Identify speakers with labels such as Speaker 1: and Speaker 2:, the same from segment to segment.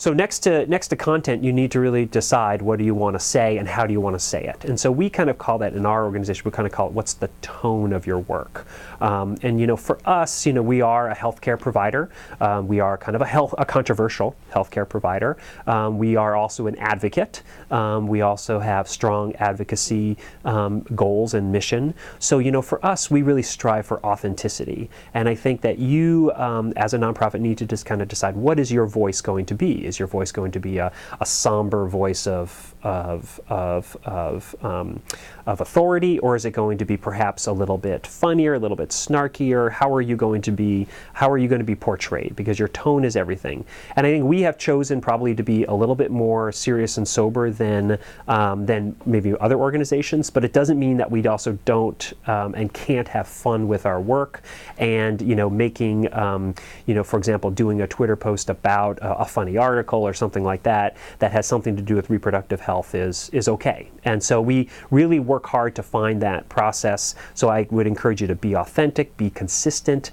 Speaker 1: So next to content, you need to really decide what do you want to say and how do you want to say it. And so we kind of call that in our organization, we kind of call it what's the tone of your work. And for us, we are a healthcare provider. We are kind of a controversial healthcare provider. We are also an advocate. We also have strong advocacy goals and mission. So for us, we really strive for authenticity. And I think that you, as a nonprofit, need to just kind of decide what is your voice going to be. Is your voice going to be a somber voice of authority, or is it going to be perhaps a little bit funnier, a little bit snarkier? How are you going to be portrayed? Because your tone is everything. And I think we have chosen probably to be a little bit more serious and sober than maybe other organizations, but it doesn't mean that we also don't and can't have fun with our work. And making for example, doing a Twitter post about a funny article or something like that has something to do with reproductive health is okay. And so we really work hard to find that process. So I would encourage you to be authentic, be consistent,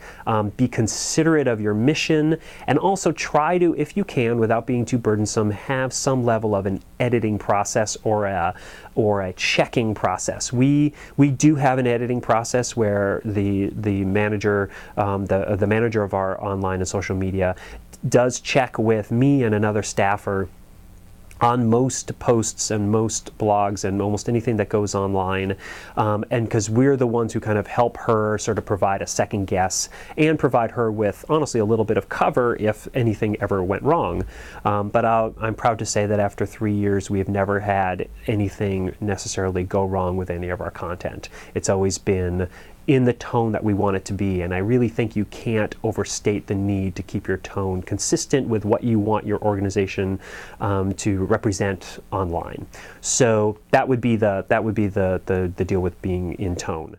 Speaker 1: be considerate of your mission, and also try to, if you can, without being too burdensome, have some level of an editing process or a checking process. We do have an editing process where the manager the manager of our online and social media does check with me and another staffer on most posts and most blogs and almost anything that goes online, and because we're the ones who kind of help her sort of provide a second guess and provide her with honestly a little bit of cover if anything ever went wrong. But I'm proud to say that after 3 years we have never had anything necessarily go wrong with any of our content. It's always been in the tone that we want it to be, and I really think you can't overstate the need to keep your tone consistent with what you want your organization to represent online. So that would be the deal with being in tone.